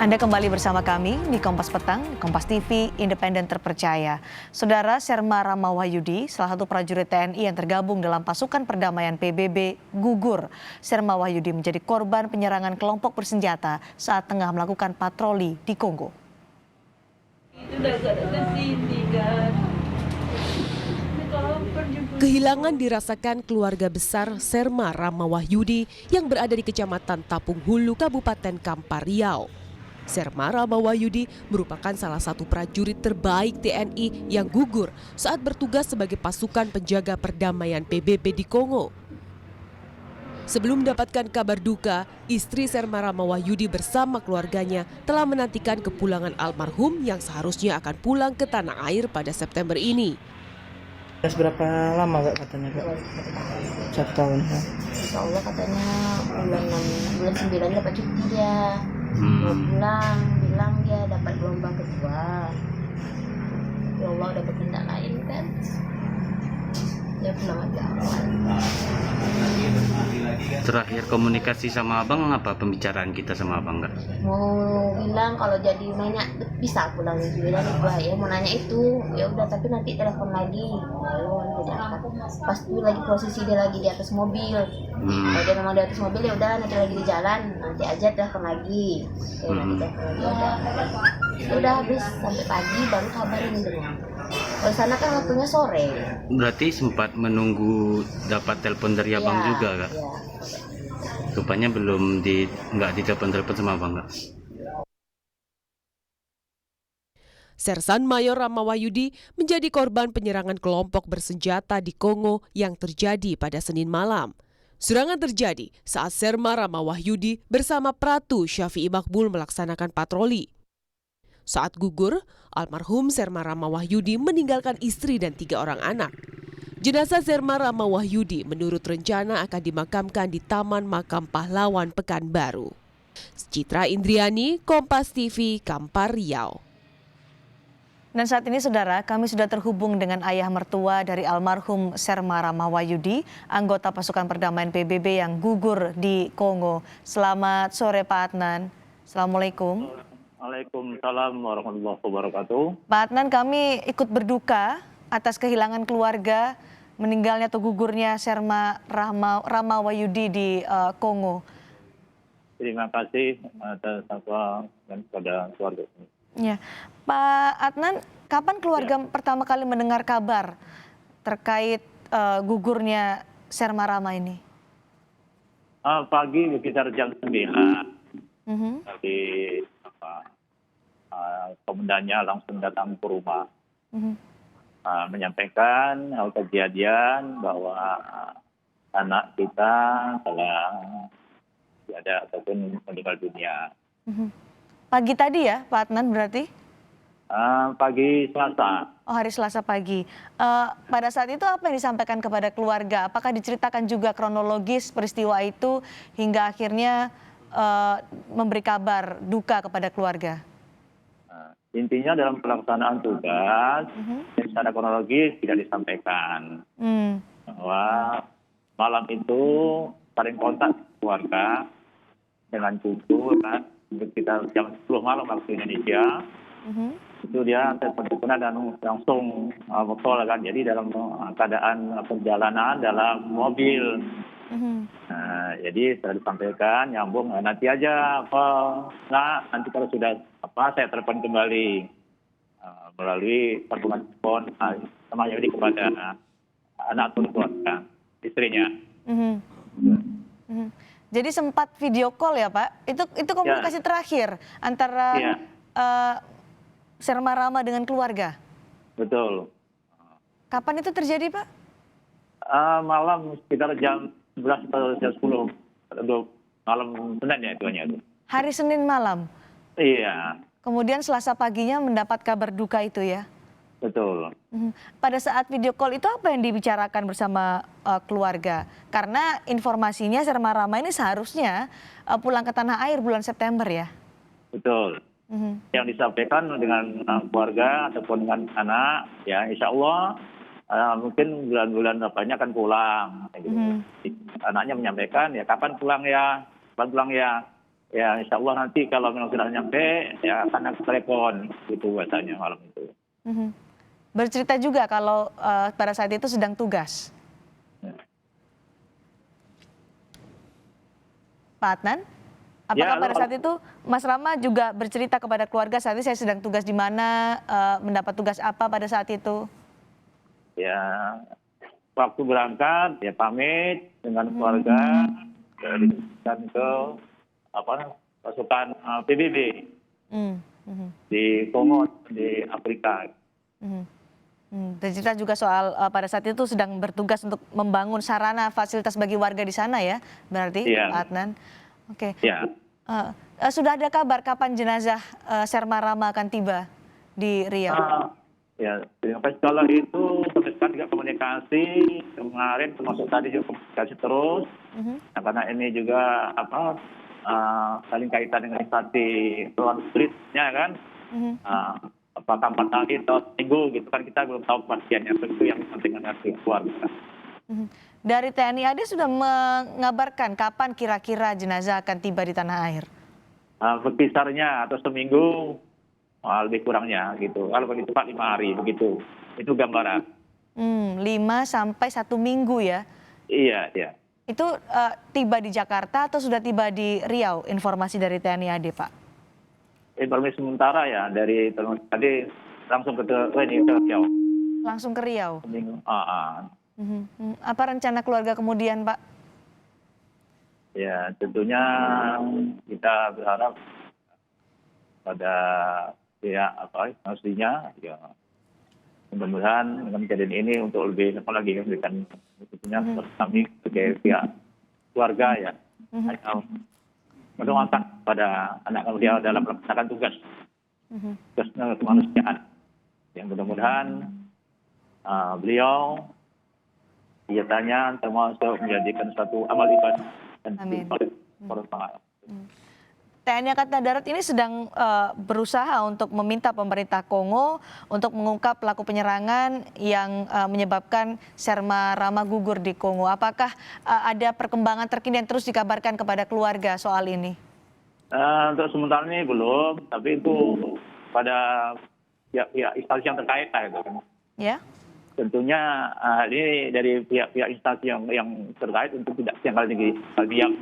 Anda kembali bersama kami di Kompas Petang, Kompas TV, independen terpercaya. Saudara Serma Rama Wahyudi, salah satu prajurit TNI yang tergabung dalam pasukan perdamaian PBB, gugur. Serma Wahyudi menjadi korban penyerangan kelompok bersenjata saat tengah melakukan patroli di Kongo. Kehilangan dirasakan keluarga besar Serma Rama Wahyudi yang berada di Kecamatan Tapung Hulu, Kabupaten Kampar Riau. Serma Rama Wahyudi merupakan salah satu prajurit terbaik TNI yang gugur saat bertugas sebagai pasukan penjaga perdamaian PBB di Kongo. Sebelum mendapatkan kabar duka, istri Serma Rama Wahyudi bersama keluarganya telah menantikan kepulangan almarhum yang seharusnya akan pulang ke tanah air pada September ini. Berapa lama Kak katanya Kak? 1 tahun ya? Insya Allah katanya bulan 9 dapat cuti dia. Mau pulang, bilang dia dapat gelombang kedua. Ya Allah udah bertindak lain kan. Dia pulang lebih awal. Terakhir komunikasi sama abang apa pembicaraan kita sama abang Kak? Mau bilang kalau jadi mainnya bisa pulang bilang gua ya mau nanya itu ya udah tapi nanti telepon lagi belum tidak angkat pas itu lagi posisi dia lagi di atas mobil kalau dia memang di atas mobil ya udah nanti lagi di jalan nanti aja telepon lagi ya nanti telepon lagi udah habis sampai pagi baru kabarin dulu kalau sana kan waktunya sore Berarti sempat menunggu dapat telepon dari abang ya, juga Kak? ya. Rupanya nggak ditelepon-telepon sama abang Kak? Sersan Mayor Rama Wahyudi menjadi korban penyerangan kelompok bersenjata di Kongo yang terjadi pada Senin malam. Serangan terjadi saat Serma Rama Wahyudi bersama Pratu Syafi'i Makbul melaksanakan patroli. Saat gugur, almarhum Serma Rama Wahyudi meninggalkan istri dan 3 orang anak. Jenazah Serma Rama Wahyudi menurut rencana akan dimakamkan di Taman Makam Pahlawan Pekanbaru. Citra Indriani, Kompas TV, Kampar Riau. Dan saat ini saudara, kami sudah terhubung dengan ayah mertua dari almarhum Serma Rama Wahyudi, anggota pasukan perdamaian PBB yang gugur di Kongo. Selamat sore Pak Adnan. Assalamualaikum. Waalaikumsalam warahmatullahi wabarakatuh. Pak Adnan, kami ikut berduka atas kehilangan keluarga, meninggalnya atau gugurnya Serma Rama Wahyudi di Kongo. Terima kasih atas apa dan kepada keluarga ini. Ya, Pak Adnan, kapan keluarga pertama kali mendengar kabar terkait gugurnya Serma Rama ini? Pagi sekitar jam 9. Tadi komandannya langsung datang ke rumah. Menyampaikan hal kejadian bahwa anak kita telah tiada ataupun meninggal dunia. Pagi tadi ya Pak Adnan berarti? Pagi Selasa. Oh, hari Selasa pagi. Pada saat itu apa yang disampaikan kepada keluarga? Apakah diceritakan juga kronologis peristiwa itu hingga akhirnya memberi kabar duka kepada keluarga? Intinya dalam pelaksanaan tugas, secara kronologis tidak disampaikan. Bahwa malam itu saling kontak keluarga dengan cucu kan, sekitar jam 10 malam waktu Indonesia. Itu dia telepon dan langsung call kan. Jadi dalam keadaan perjalanan dalam mobil. Jadi setelah disampaikan nyambung nanti aja nanti kalau sudah saya telepon kembali melalui sambungan telepon sama jadi kepada anak atau keluarga istrinya. Jadi sempat video call ya Pak? Itu komunikasi terakhir antara Serma Rama dengan keluarga? Betul. Kapan itu terjadi Pak? Malam sekitar jam 11 atau jam 10 malam Senin ya itu. Hari Senin malam? Iya. Kemudian Selasa paginya mendapat kabar duka itu ya? Betul. Pada saat video call itu apa yang dibicarakan bersama keluarga? Karena informasinya Serma Rama ini seharusnya pulang ke tanah air bulan September ya? Betul. Yang disampaikan dengan keluarga ataupun dengan anak, ya insya Allah mungkin bulan-bulan depannya akan pulang. Anaknya menyampaikan ya kapan pulang ya, Ya, insya Allah nanti kalau memang sudah nyampe, ya akan aku telepon gitu biasanya malam itu. Mhm. Bercerita juga kalau pada saat itu sedang tugas, Pak Adnan? Apakah Ya, pada saat itu Mas Rama juga bercerita kepada keluarga saat ini saya sedang tugas di mana, mendapat tugas apa pada saat itu? ya waktu berangkat ya pamit dengan keluarga dan ke pasukan PBB Hmm, mhm, di Kongo di Afrika. mhm. Bercerita juga soal pada saat itu sedang bertugas untuk membangun sarana fasilitas bagi warga di sana ya, berarti Iya, Pak Adnan. Oke. ya. Sudah ada kabar kapan jenazah Serma Rama akan tiba di Riau? Ya, terima kasih. Kalau itu sampai sekarang juga komunikasi kemarin termasuk tadi juga komunikasi terus. Mhm, Nah, karena ini juga saling kaitan dengan instansi luar streetnya kan. mhm, Apakah 4 hari atau minggu gitu kan kita belum tahu kepastiannya. Itu yang penting dengan keluarga. mhm. Dari TNI AD sudah mengabarkan kapan kira-kira jenazah akan tiba di tanah air? Berkisarnya atau seminggu lebih kurangnya gitu. Kalau paling cepat 5 hari begitu. Itu gambaran. 5 sampai 1 minggu ya. Iya, iya. Itu tiba di Jakarta atau sudah tiba di Riau? Informasi dari TNI AD, Pak. Informasi sementara ya dari tadi langsung ke Riau. Langsung ke Riau. Seminggu. Apa rencana keluarga kemudian, Pak? Ya, tentunya kita berharap pada pihak aslinya ya mudah-mudahan dengan kejadian ini untuk lebih apa lagi memberikan tentunya kami sebagai pihak keluarga ya hanya mendoakan pada anak beliau dalam melaksanakan tugasnya kemanusiaan yang mudah-mudahan beliau kegiatannya termasuk menjadikan suatu amal ibadah dan Amin. bermanfaat. TNI Angkatan Darat ini sedang berusaha untuk meminta pemerintah Kongo untuk mengungkap pelaku penyerangan yang menyebabkan Serma Rama gugur di Kongo. Apakah ada perkembangan terkini yang terus dikabarkan kepada keluarga soal ini? Untuk sementara ini belum, tapi itu pada pihak instansi yang terkait lah itu kan. Ya. Tentunya ini dari pihak instansi yang terkait untuk tidak tinggal diam.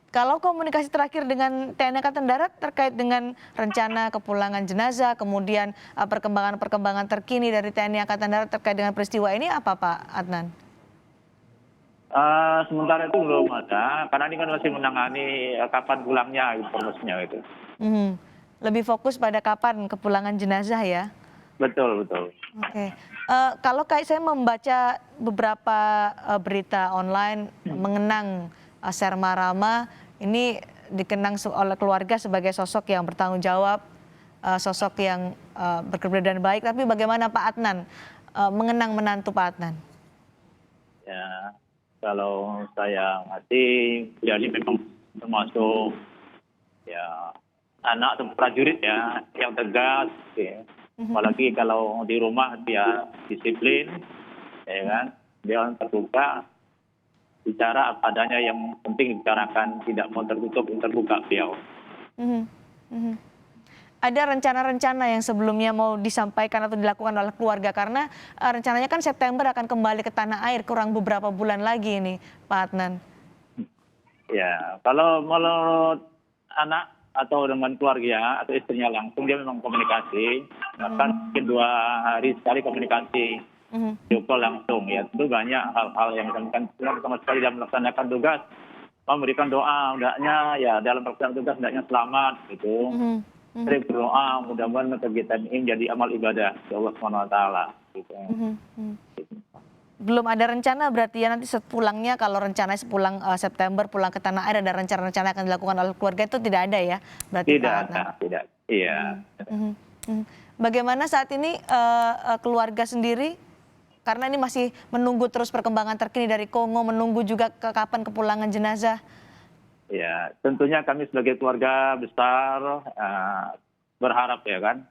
Kalau komunikasi terakhir dengan TNI Angkatan Darat terkait dengan rencana kepulangan jenazah, kemudian perkembangan terkini dari TNI Angkatan Darat terkait dengan peristiwa ini apa, Pak Adnan? Sementara itu belum ada, karena ini kan masih menangani kapan pulangnya informasinya itu. Lebih fokus pada kapan kepulangan jenazah ya? Betul, betul. Oke. Kalau kayak saya membaca beberapa berita online mengenang Serma Rama, ini dikenang oleh keluarga sebagai sosok yang bertanggung jawab, sosok yang berkepribadian baik. Tapi bagaimana Pak Adnan mengenang menantu Pak Adnan? Ya, kalau saya ngasih, jadi memang termasuk ya anak atau prajurit ya yang tegas. Ya. Apalagi kalau di rumah dia disiplin, ya kan, dia terbuka. Bicara apa adanya yang penting dibicarakan, tidak mau terbuka beliau. Ada rencana-rencana yang sebelumnya mau disampaikan atau dilakukan oleh keluarga karena rencananya kan September akan kembali ke tanah air kurang beberapa bulan lagi ini, Pak Adnan. Ya, kalau menurut anak atau dengan keluarga atau istrinya langsung dia memang komunikasi, bahkan mungkin 2 hari sekali komunikasi. Joko langsung ya, itu banyak hal-hal yang disampaikan sama sekali dalam melaksanakan tugas, memberikan doa hendaknya ya dalam melaksanakan tugas hendaknya selamat gitu. Sering berdoa mudah-mudahan kegiatan ini menjadi amal ibadah ya Allah SWT gitu. Belum ada rencana berarti ya nanti sepulangnya kalau rencananya sepulang September pulang ke tanah air ada rencana-rencana akan dilakukan oleh keluarga itu tidak ada ya berarti Pak Adnan? Tidak, iya. Bagaimana saat ini keluarga sendiri? Karena ini masih menunggu terus perkembangan terkini dari Kongo, menunggu juga kapan kepulangan jenazah. Ya, tentunya kami sebagai keluarga besar berharap ya kan,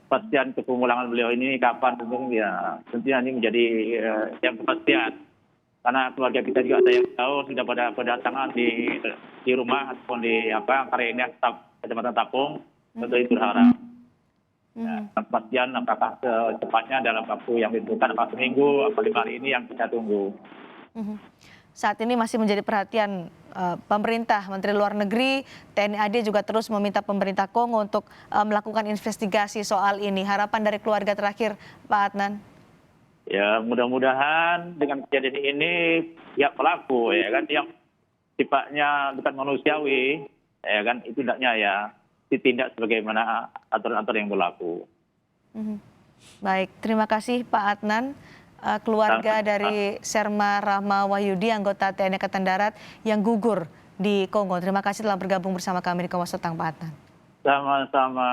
kepastian kepulangan beliau ini kapan tentunya ini menjadi yang kepastian. karena keluarga kita juga ada yang tahu sudah pada berdatangan di rumah ataupun di Karenia Kecamatan Tapung. Tentu itu berharap kepastian apakah secepatnya dalam waktu yang ditentukan, apakah seminggu atau 5 hari ini yang kita tunggu. Saat ini masih menjadi perhatian pemerintah, Menteri Luar Negeri, TNI AD juga terus meminta pemerintah Kongo untuk melakukan investigasi soal ini. Harapan dari keluarga terakhir, Pak Adnan? Ya, mudah-mudahan dengan kejadian ini pihak pelaku ya kan yang sifatnya bukan manusiawi ya kan itu hendaknya ya ditindak sebagaimana aturan-aturan yang berlaku. Baik, terima kasih Pak Adnan. Keluarga dari Serma Rahma Wahyudi, anggota TNI Angkatan Darat yang gugur di Kongo. Terima kasih telah bergabung bersama kami di Kompas Petang, Pak Adnan. Sama-sama.